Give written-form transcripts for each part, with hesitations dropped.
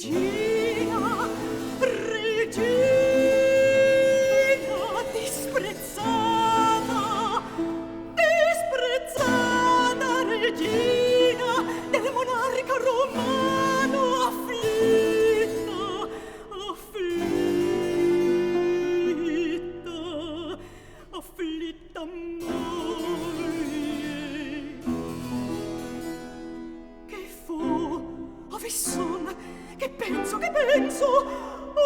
regina, regina disprezzata, disprezzata regina del monarca romano, afflitta, afflitta, afflitta moglie. Che fu? Ove son? Che penso, che penso? Oh,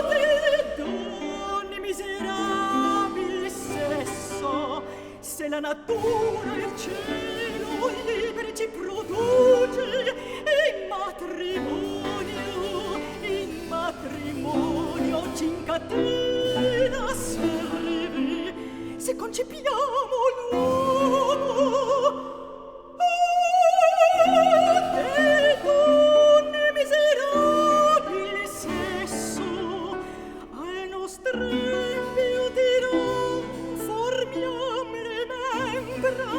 delle donne miserabili sesso, se la natura e il cielo liberi ci produce, in matrimonio ci incatena serve, se concepiamo l'uomo. Delle donne miserabili sesso, al nostro empio dirò, formiam le membra,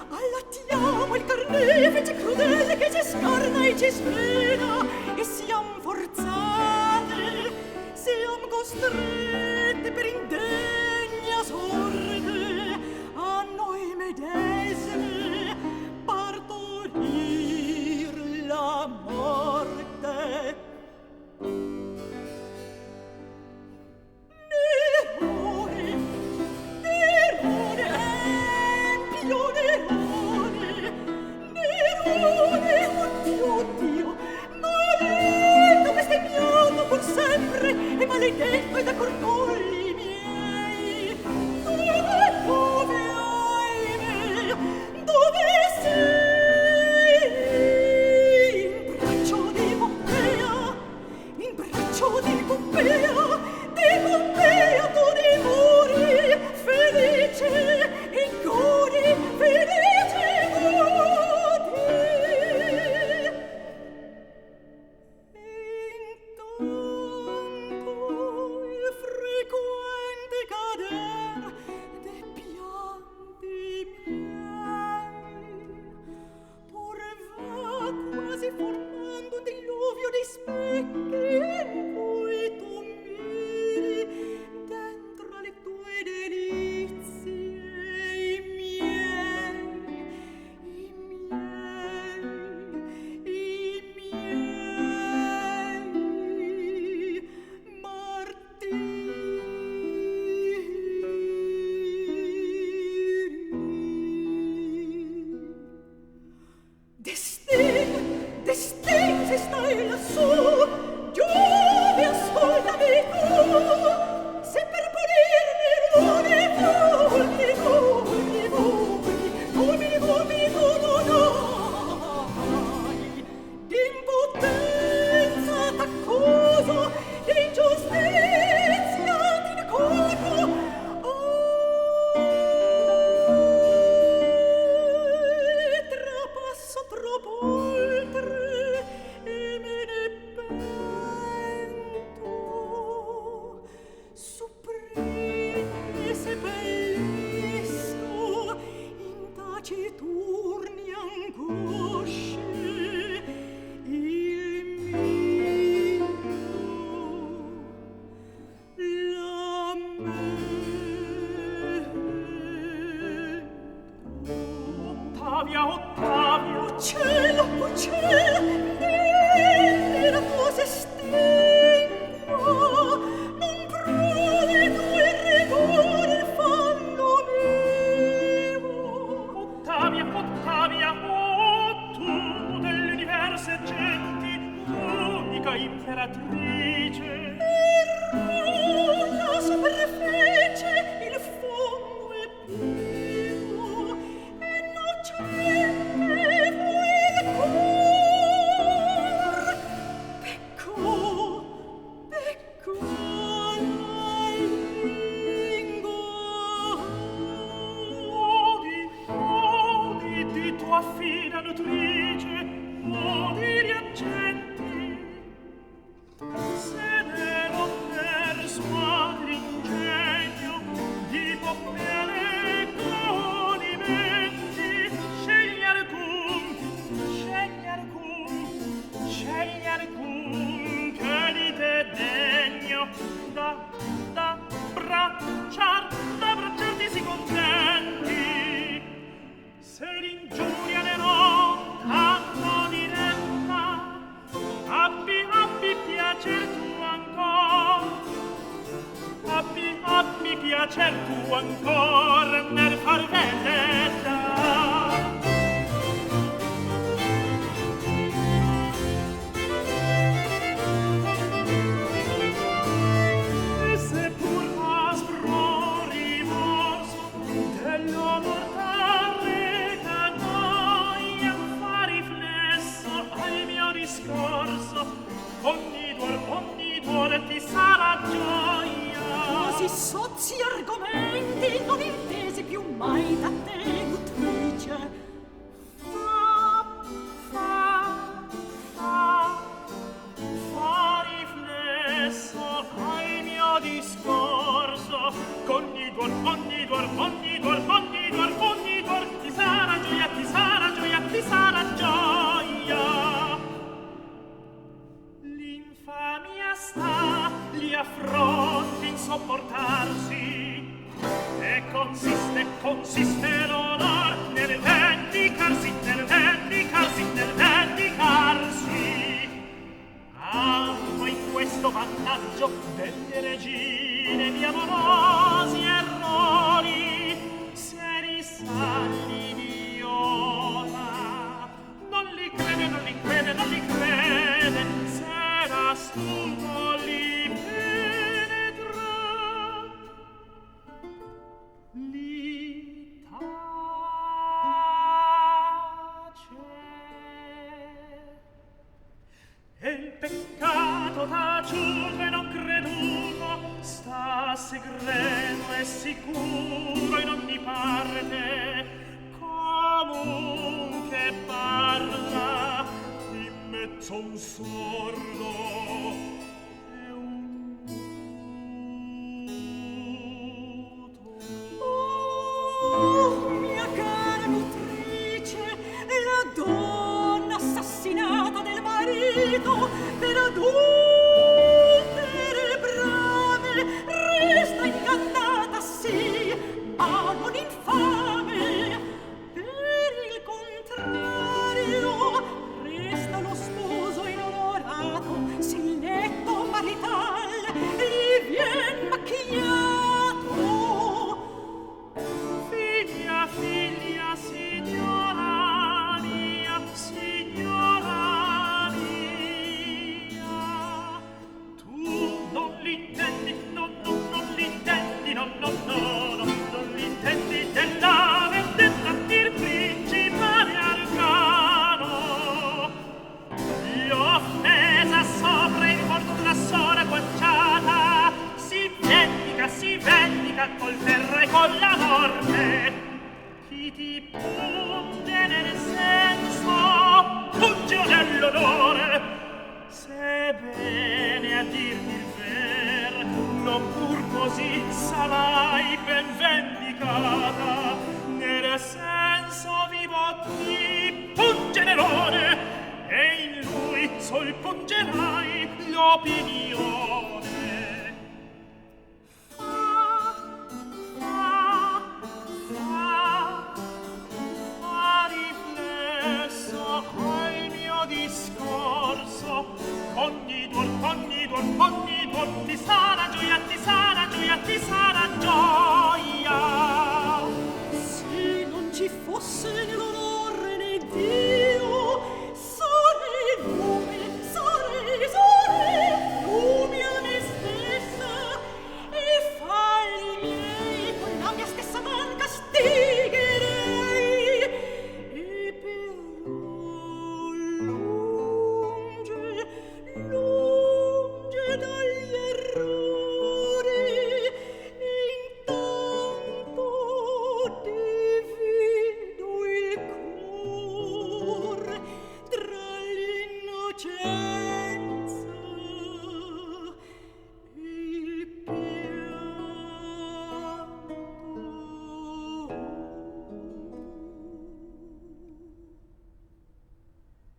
allattiamo il carnefice crudele che ci scarna e ci svena, e siam forzate, siam costrette per indegna sorte a noi medesime partorir la morte. Nerone, Nerone, empio Nerone, Nerone, oddio, oddio, maledetto, bestemmiato pur sempre, e maledetto e da corcolli miei. Dove, ahimè, dove sei? In braccio di Pompea, in braccio di Pompea, tu dimori, felice, e godi, felice, godi. Intanto il frequente cader dei pianti miei pur va quasi formando un diluvio di specchi in cui tu miri dentro le tue delizie i miei, martiri. Destin, se stai lassù, Giove, ascoltami tu, se per punirmi volmi, tu non hai d'impotenza t'accuso, d'ingiustizia t'incorro. Trapasso troppo oltre e me ne pento, supprime se pellisco in taciturni angosce il mio lamento. Ottavia, Ottavia, oh cielo, nella tua sestegua, non prodi tu il rigore fallo mio. Ottavia, Ottavia, oh tu delle diverse genti, unica imperatrice, la superficie, il fondo è pieno, e innocente fu il cor. Pecco la lingua. Odi di tua fina nutrice, odi gli agenti, se ne piacer tu ancor nel far vendetta. E se pur aspro rimorso dell'onor t'arreca noia, fa riflesso al mio discorso, ogni duor ti sarà gioia. Così sozzi argomenti non intesi più mai da te, nutrice. Fa riflesso al mio discorso, ogni duor ti sarà gioia, ti sarà gioia, ti sarà gioia. L'infamia sta gli affronti in sopportarsi, e consiste l'onor nel vendicarsi. Amo in questo vantaggio delle regine di amorosi errori, se risalli idiota, non li crede, se l'astuto li penetra, li tace. E il peccato taciuto e non creduto sta segreto e sicuro in ogni parte, comunque parla in mezzo un sordo e un muto. Oh, mia cara nutrice, la donna assassinata del marito per adultere brame resta ingannata, sì, ma non infame. Per il contrario resta lo sposo inonorato, sì letto marital gli vien macchiato. Figlia, signora mia, tu non l'intendi, non l'intendi della vendetta il principale arcano. L'offesa sopra il volto d'una sola guanciata si vendica col ferro e con la morte. Chi ti punge nel senso, punge nell'onore, se bene a dirti il ver, non pur così sarai ben vendicata. Nel senso vivo ti punge Nerone, e in lui sol pungerai l'opinione. Fa riflesso al mio discorso, ogni duor ti sarà gioia, ti sarà